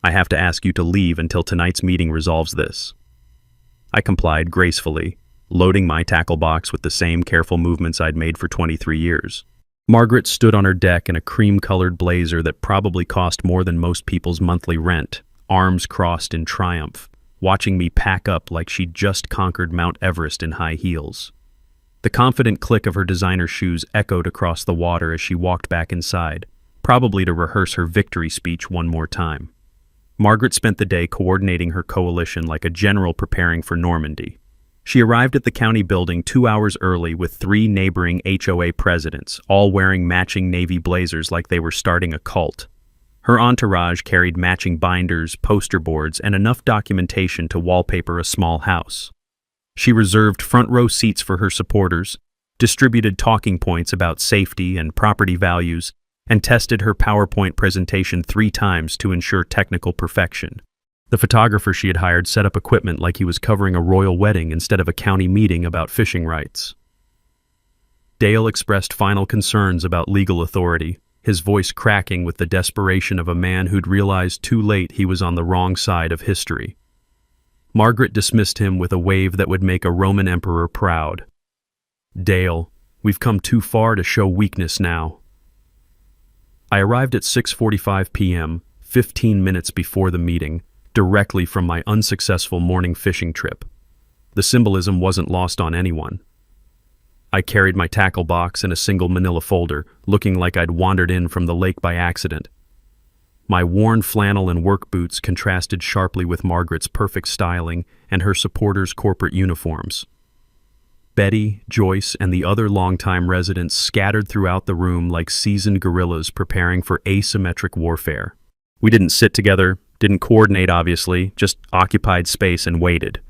"I have to ask you to leave until tonight's meeting resolves this." I complied gracefully, loading my tackle box with the same careful movements I'd made for 23 years. Margaret stood on her deck in a cream-colored blazer that probably cost more than most people's monthly rent, arms crossed in triumph, watching me pack up like she'd just conquered Mount Everest in high heels. The confident click of her designer shoes echoed across the water as she walked back inside, probably to rehearse her victory speech one more time. Margaret spent the day coordinating her coalition like a general preparing for Normandy. She arrived at the county building 2 hours early with 3 neighboring HOA presidents, all wearing matching navy blazers like they were starting a cult. Her entourage carried matching binders, poster boards, and enough documentation to wallpaper a small house. She reserved front-row seats for her supporters, distributed talking points about safety and property values, and tested her PowerPoint presentation 3 times to ensure technical perfection. The photographer she had hired set up equipment like he was covering a royal wedding instead of a county meeting about fishing rights. Dale expressed final concerns about legal authority, his voice cracking with the desperation of a man who'd realized too late he was on the wrong side of history. Margaret dismissed him with a wave that would make a Roman emperor proud. "Dale, we've come too far to show weakness now." I arrived at 6:45 p.m., 15 minutes before the meeting, directly from my unsuccessful morning fishing trip. The symbolism wasn't lost on anyone. I carried my tackle box in a single manila folder, looking like I'd wandered in from the lake by accident. My worn flannel and work boots contrasted sharply with Margaret's perfect styling and her supporters' corporate uniforms. Betty, Joyce, and the other longtime residents scattered throughout the room like seasoned guerrillas preparing for asymmetric warfare. We didn't sit together, didn't coordinate obviously, just occupied space and waited.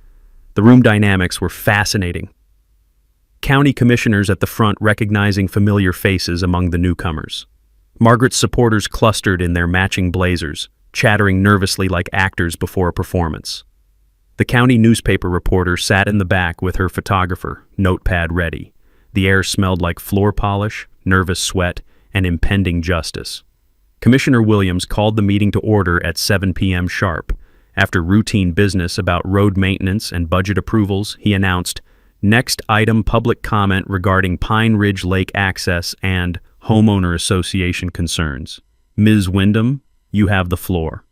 The room dynamics were fascinating. County commissioners at the front recognizing familiar faces among the newcomers. Margaret's supporters clustered in their matching blazers, chattering nervously like actors before a performance. The county newspaper reporter sat in the back with her photographer, notepad ready. The air smelled like floor polish, nervous sweat, and impending justice. Commissioner Williams called the meeting to order at 7 p.m. sharp. After routine business about road maintenance and budget approvals, he announced, "Next item, public comment regarding Pine Ridge Lake access and homeowner association concerns. Ms. Wyndham, you have the floor."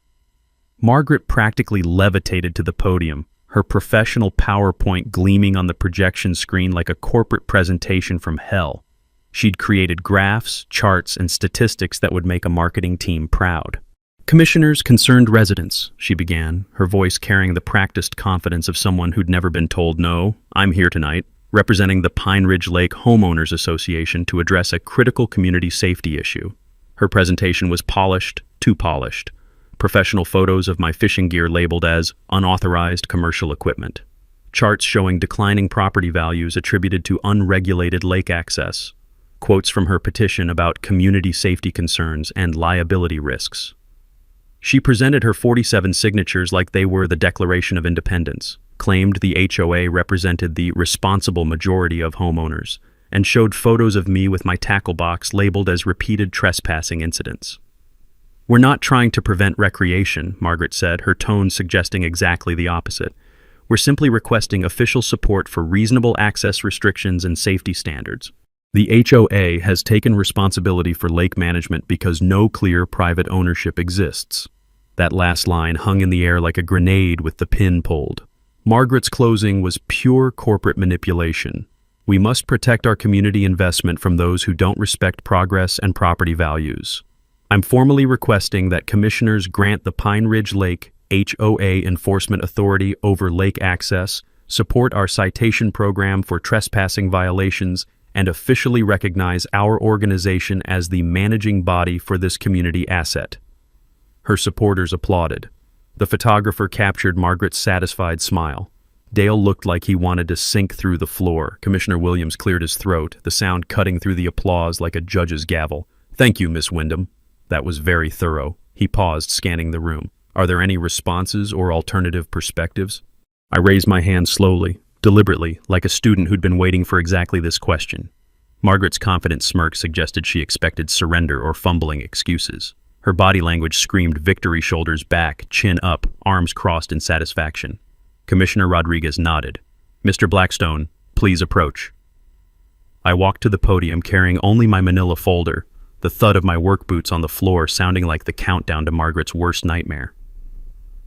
Margaret practically levitated to the podium, her professional PowerPoint gleaming on the projection screen like a corporate presentation from hell. She'd created graphs, charts, and statistics that would make a marketing team proud. "Commissioners, concerned residents," she began, her voice carrying the practiced confidence of someone who'd never been told no. "I'm here tonight, representing the Pine Ridge Lake Homeowners Association to address a critical community safety issue." Her presentation was polished, too polished. Professional photos of my fishing gear labeled as unauthorized commercial equipment. Charts showing declining property values attributed to unregulated lake access. Quotes from her petition about community safety concerns and liability risks. She presented her 47 signatures like they were the Declaration of Independence, claimed the HOA represented the responsible majority of homeowners, and showed photos of me with my tackle box labeled as repeated trespassing incidents. "We're not trying to prevent recreation," Margaret said, her tone suggesting exactly the opposite. "We're simply requesting official support for reasonable access restrictions and safety standards. The HOA has taken responsibility for lake management because no clear private ownership exists." That last line hung in the air like a grenade with the pin pulled. Margaret's closing was pure corporate manipulation. "We must protect our community investment from those who don't respect progress and property values. I'm formally requesting that commissioners grant the Pine Ridge Lake HOA Enforcement Authority over lake access, support our citation program for trespassing violations, and officially recognize our organization as the managing body for this community asset." Her supporters applauded. The photographer captured Margaret's satisfied smile. Dale looked like he wanted to sink through the floor. Commissioner Williams cleared his throat, the sound cutting through the applause like a judge's gavel. "Thank you, Miss Wyndham. That was very thorough." He paused, scanning the room. "Are there any responses or alternative perspectives?" I raised my hand slowly, deliberately, like a student who'd been waiting for exactly this question. Margaret's confident smirk suggested she expected surrender or fumbling excuses. Her body language screamed victory, shoulders back, chin up, arms crossed in satisfaction. Commissioner Rodriguez nodded. "Mr. Blackstone, please approach." I walked to the podium carrying only my manila folder, the thud of my work boots on the floor sounding like the countdown to Margaret's worst nightmare.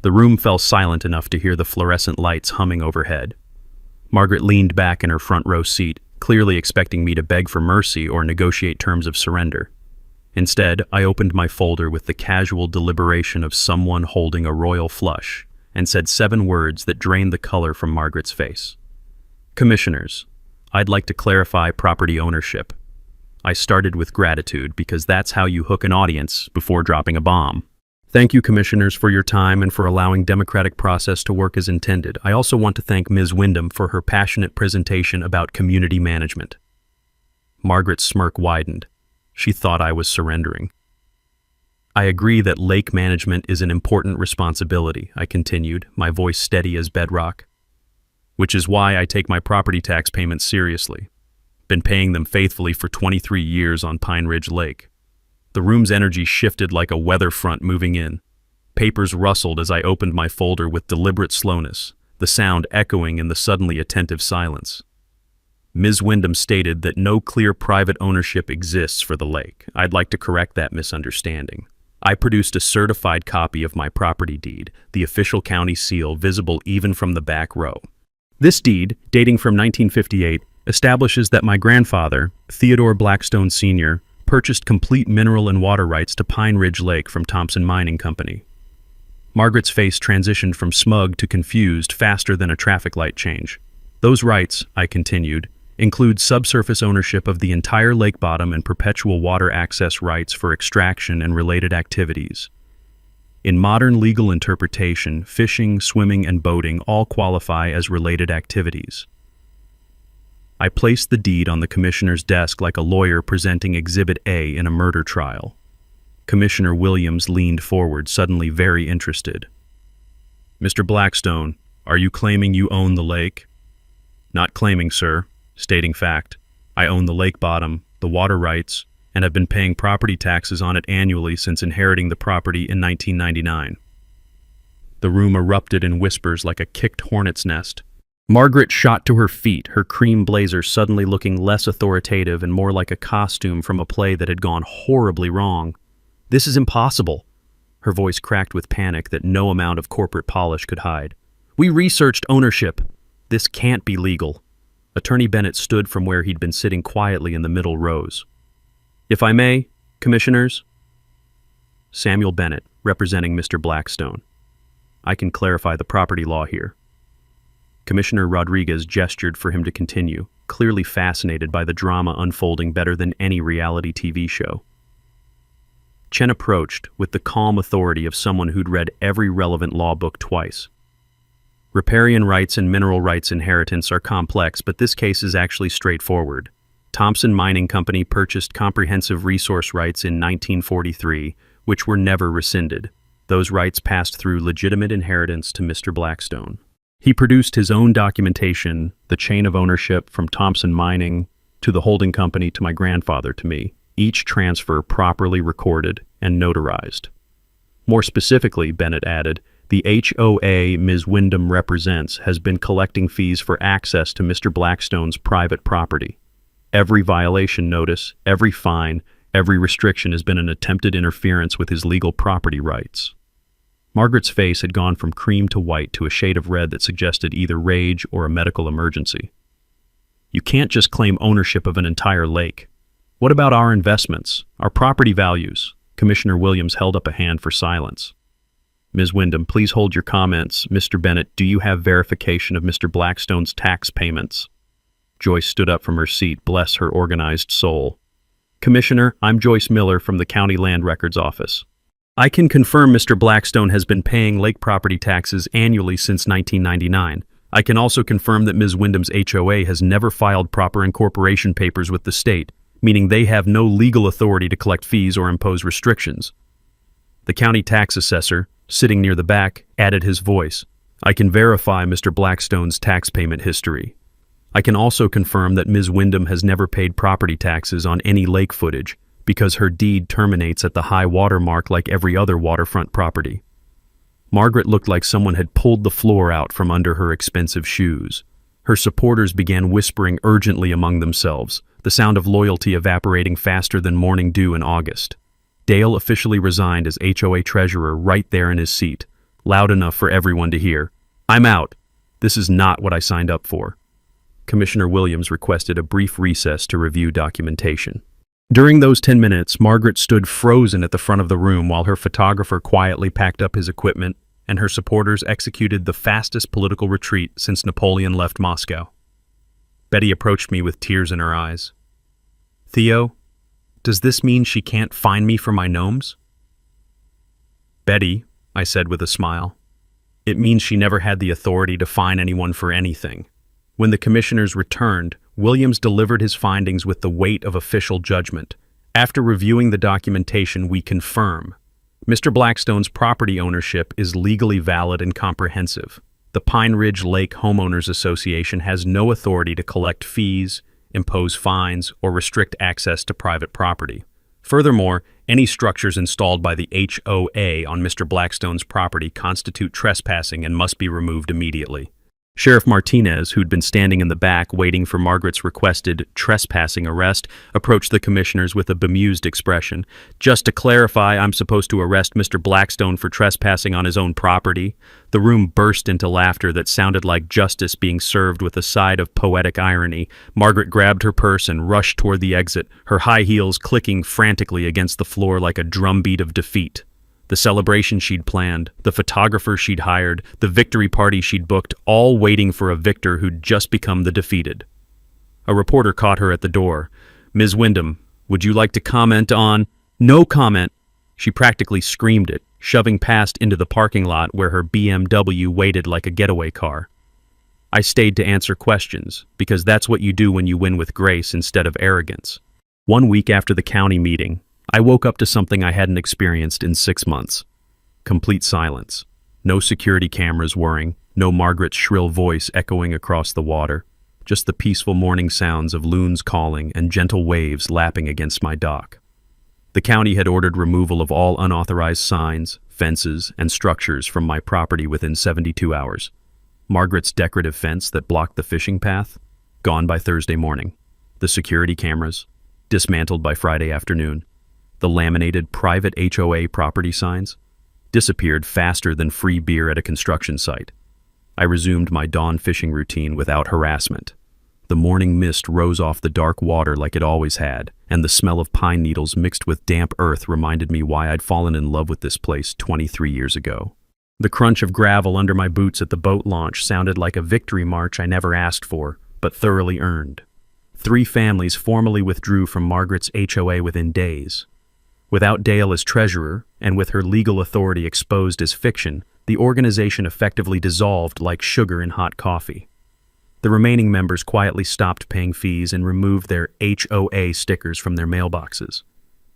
The room fell silent enough to hear the fluorescent lights humming overhead. Margaret leaned back in her front row seat, clearly expecting me to beg for mercy or negotiate terms of surrender. Instead, I opened my folder with the casual deliberation of someone holding a royal flush and said 7 words that drained the color from Margaret's face. "Commissioners, I'd like to clarify property ownership." I started with gratitude because that's how you hook an audience before dropping a bomb. "Thank you, Commissioners, for your time and for allowing democratic process to work as intended. I also want to thank Ms. Wyndham for her passionate presentation about community management." Margaret's smirk widened. She thought I was surrendering. "I agree that lake management is an important responsibility," I continued, my voice steady as bedrock. "Which is why I take my property tax payments seriously. Been paying them faithfully for 23 years on Pine Ridge Lake." The room's energy shifted like a weather front moving in. Papers rustled as I opened my folder with deliberate slowness, the sound echoing in the suddenly attentive silence. Ms. Wyndham stated that no clear private ownership exists for the lake. I'd like to correct that misunderstanding. I produced a certified copy of my property deed, the official county seal visible even from the back row. This deed, dating from 1958, establishes that my grandfather, Theodore Blackstone Sr., purchased complete mineral and water rights to Pine Ridge Lake from Thompson Mining Company. Margaret's face transitioned from smug to confused faster than a traffic light change. "Those rights," I continued, "include subsurface ownership of the entire lake bottom and perpetual water access rights for extraction and related activities. In modern legal interpretation, fishing, swimming, and boating all qualify as related activities." I placed the deed on the commissioner's desk like a lawyer presenting Exhibit A in a murder trial. Commissioner Williams leaned forward, suddenly very interested. "Mr. Blackstone, are you claiming you own the lake?" "Not claiming, sir. Stating fact. I own the lake bottom, the water rights, and have been paying property taxes on it annually since inheriting the property in 1999. The room erupted in whispers like a kicked hornet's nest. Margaret shot to her feet, her cream blazer suddenly looking less authoritative and more like a costume from a play that had gone horribly wrong. "This is impossible." Her voice cracked with panic that no amount of corporate polish could hide. "We researched ownership. This can't be legal." Attorney Bennett stood from where he'd been sitting quietly in the middle rows. "If I may, Commissioners?" Samuel Bennett, representing Mr. Blackstone. "I can clarify the property law here." Commissioner Rodriguez gestured for him to continue, clearly fascinated by the drama unfolding better than any reality TV show. Chen approached with the calm authority of someone who'd read every relevant law book twice. "Riparian rights and mineral rights inheritance are complex, but this case is actually straightforward. Thompson Mining Company purchased comprehensive resource rights in 1943, which were never rescinded. Those rights passed through legitimate inheritance to Mr. Blackstone. He produced his own documentation, the chain of ownership from Thompson Mining to the holding company to my grandfather to me, each transfer properly recorded and notarized. More specifically," Bennett added, "the HOA Ms. Wyndham represents has been collecting fees for access to Mr. Blackstone's private property. Every violation notice, every fine, every restriction has been an attempted interference with his legal property rights." Margaret's face had gone from cream to white to a shade of red that suggested either rage or a medical emergency. "You can't just claim ownership of an entire lake. What about our investments, our property values?" Commissioner Williams held up a hand for silence. "Ms. Wyndham, please hold your comments. Mr. Bennett, do you have verification of Mr. Blackstone's tax payments?" Joyce stood up from her seat, bless her organized soul. "Commissioner, I'm Joyce Miller from the County Land Records Office. I can confirm Mr. Blackstone has been paying lake property taxes annually since 1999. I can also confirm that Ms. Wyndham's HOA has never filed proper incorporation papers with the state, meaning they have no legal authority to collect fees or impose restrictions." The county tax assessor, sitting near the back, added his voice. I can verify Mr. Blackstone's tax payment history. I can also confirm that Ms. Wyndham has never paid property taxes on any lake footage because her deed terminates at the high water mark like every other waterfront property. Margaret looked like someone had pulled the floor out from under her expensive shoes. Her supporters began whispering urgently among themselves, the sound of loyalty evaporating faster than morning dew in August. Dale officially resigned as HOA treasurer right there in his seat, loud enough for everyone to hear. "I'm out. This is not what I signed up for." Commissioner Williams requested a brief recess to review documentation. During those 10 minutes, Margaret stood frozen at the front of the room while her photographer quietly packed up his equipment and her supporters executed the fastest political retreat since Napoleon left Moscow. Betty approached me with tears in her eyes. "Theo, does this mean she can't find me for my gnomes?" "Betty," I said with a smile, "it means she never had the authority to fine anyone for anything." When the commissioners returned, Williams delivered his findings with the weight of official judgment. After reviewing the documentation, we confirm Mr. Blackstone's property ownership is legally valid and comprehensive. The Pine Ridge Lake Homeowners Association has no authority to collect fees, impose fines, or restrict access to private property. Furthermore, any structures installed by the HOA on Mr. Blackstone's property constitute trespassing and must be removed immediately. Sheriff Martinez, who'd been standing in the back waiting for Margaret's requested trespassing arrest, approached the commissioners with a bemused expression. "Just to clarify, I'm supposed to arrest Mr. Blackstone for trespassing on his own property?" The room burst into laughter that sounded like justice being served with a side of poetic irony. Margaret grabbed her purse and rushed toward the exit, her high heels clicking frantically against the floor like a drumbeat of defeat. The celebration she'd planned, the photographer she'd hired, the victory party she'd booked, all waiting for a victor who'd just become the defeated. A reporter caught her at the door. "Ms. Wyndham, would you like to comment on—" "No comment!" She practically screamed it, shoving past into the parking lot where her BMW waited like a getaway car. I stayed to answer questions, because that's what you do when you win with grace instead of arrogance. 1 week after the county meeting, I woke up to something I hadn't experienced in 6 months. Complete silence. No security cameras whirring, no Margaret's shrill voice echoing across the water, just the peaceful morning sounds of loons calling and gentle waves lapping against my dock. The county had ordered removal of all unauthorized signs, fences, and structures from my property within 72 hours. Margaret's decorative fence that blocked the fishing path, gone by Thursday morning. The security cameras, dismantled by Friday afternoon. The laminated private HOA property signs disappeared faster than free beer at a construction site. I resumed my dawn fishing routine without harassment. The morning mist rose off the dark water like it always had, and the smell of pine needles mixed with damp earth reminded me why I'd fallen in love with this place 23 years ago. The crunch of gravel under my boots at the boat launch sounded like a victory march I never asked for, but thoroughly earned. 3 families formally withdrew from Margaret's HOA within days. Without Dale as treasurer, and with her legal authority exposed as fiction, the organization effectively dissolved like sugar in hot coffee. The remaining members quietly stopped paying fees and removed their HOA stickers from their mailboxes.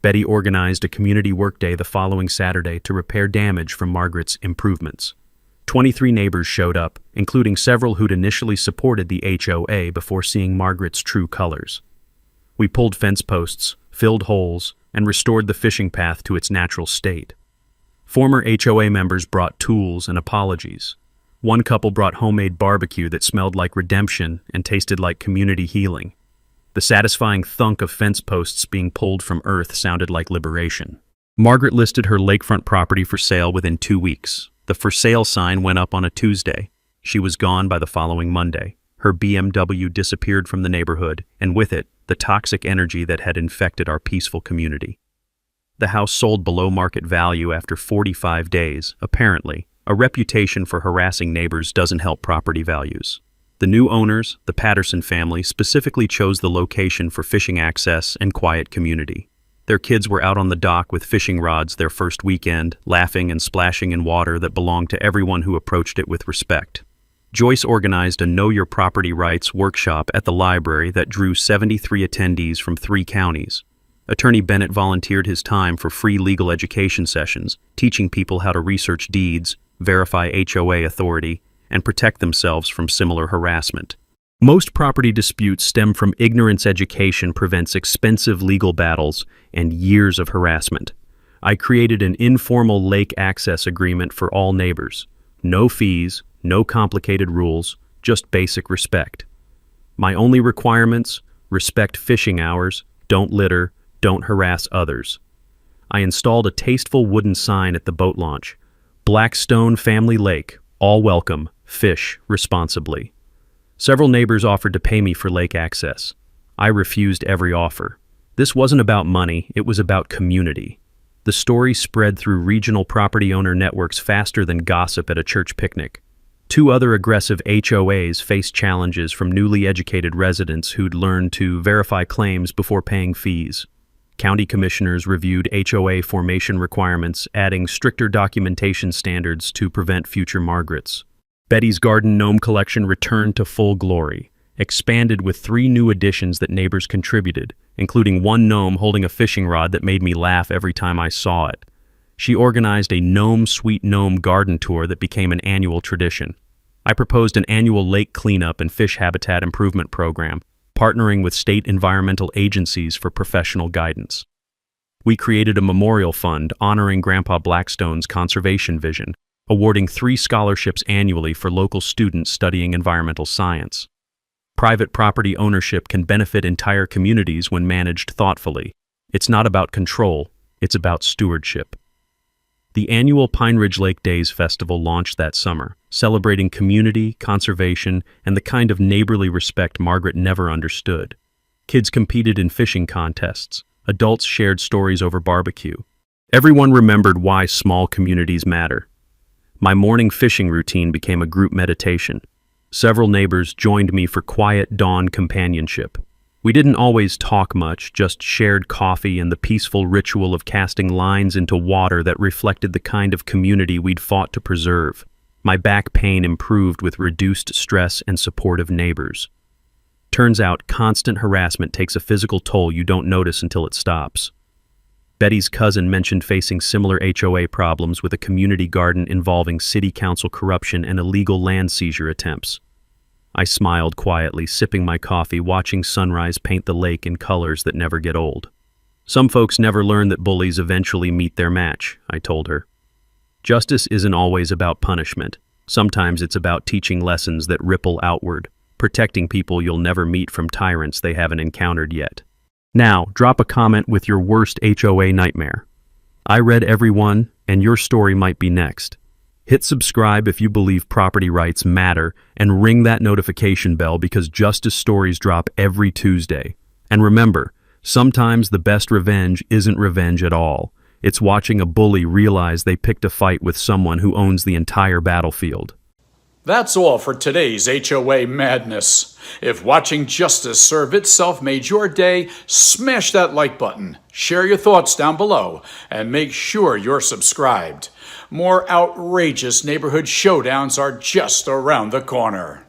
Betty organized a community workday the following Saturday to repair damage from Margaret's improvements. 23 neighbors showed up, including several who'd initially supported the HOA before seeing Margaret's true colors. We pulled fence posts, filled holes, and restored the fishing path to its natural state. Former HOA members brought tools and apologies. One couple brought homemade barbecue that smelled like redemption and tasted like community healing. The satisfying thunk of fence posts being pulled from earth sounded like liberation. Margaret listed her lakefront property for sale within 2 weeks. The for sale sign went up on a Tuesday. She was gone by the following Monday. Her BMW disappeared from the neighborhood, and with it, the toxic energy that had infected our peaceful community. The house sold below market value after 45 days, apparently. A reputation for harassing neighbors doesn't help property values. The new owners, the Patterson family, specifically chose the location for fishing access and quiet community. Their kids were out on the dock with fishing rods their first weekend, laughing and splashing in water that belonged to everyone who approached it with respect. Joyce organized a Know Your Property Rights workshop at the library that drew 73 attendees from 3 counties. Attorney Bennett volunteered his time for free legal education sessions, teaching people how to research deeds, verify HOA authority, and protect themselves from similar harassment. Most property disputes stem from ignorance. Education prevents expensive legal battles and years of harassment. I created an informal lake access agreement for all neighbors. No fees, no complicated rules, just basic respect. My only requirements: respect fishing hours, don't litter, don't harass others. I installed a tasteful wooden sign at the boat launch. Blackstone Family Lake, all welcome, fish responsibly. Several neighbors offered to pay me for lake access. I refused every offer. This wasn't about money, it was about community. The story spread through regional property owner networks faster than gossip at a church picnic. 2 other aggressive HOAs faced challenges from newly educated residents who'd learned to verify claims before paying fees. County commissioners reviewed HOA formation requirements, adding stricter documentation standards to prevent future Margarets. Betty's garden gnome collection returned to full glory, expanded with 3 new additions that neighbors contributed, including one gnome holding a fishing rod that made me laugh every time I saw it. She organized a Gnome Sweet Gnome garden tour that became an annual tradition. I proposed an annual lake cleanup and fish habitat improvement program, partnering with state environmental agencies for professional guidance. We created a memorial fund honoring Grandpa Blackstone's conservation vision, awarding 3 scholarships annually for local students studying environmental science. Private property ownership can benefit entire communities when managed thoughtfully. It's not about control, it's about stewardship. The annual Pine Ridge Lake Days Festival launched that summer, celebrating community, conservation, and the kind of neighborly respect Margaret never understood. Kids competed in fishing contests. Adults shared stories over barbecue. Everyone remembered why small communities matter. My morning fishing routine became a group meditation. Several neighbors joined me for quiet dawn companionship. We didn't always talk much, just shared coffee and the peaceful ritual of casting lines into water that reflected the kind of community we'd fought to preserve. My back pain improved with reduced stress and supportive neighbors. Turns out, constant harassment takes a physical toll you don't notice until it stops. Betty's cousin mentioned facing similar HOA problems with a community garden involving city council corruption and illegal land seizure attempts. I smiled quietly, sipping my coffee, watching sunrise paint the lake in colors that never get old. Some folks never learn that bullies eventually meet their match, I told her. Justice isn't always about punishment. Sometimes it's about teaching lessons that ripple outward, protecting people you'll never meet from tyrants they haven't encountered yet. Now, drop a comment with your worst HOA nightmare. I read every one, and your story might be next. Hit subscribe if you believe property rights matter, and ring that notification bell because justice stories drop every Tuesday. And remember, sometimes the best revenge isn't revenge at all. It's watching a bully realize they picked a fight with someone who owns the entire battlefield. That's all for today's HOA madness. If watching justice serve itself made your day, smash that like button, share your thoughts down below, and make sure you're subscribed. More outrageous neighborhood showdowns are just around the corner.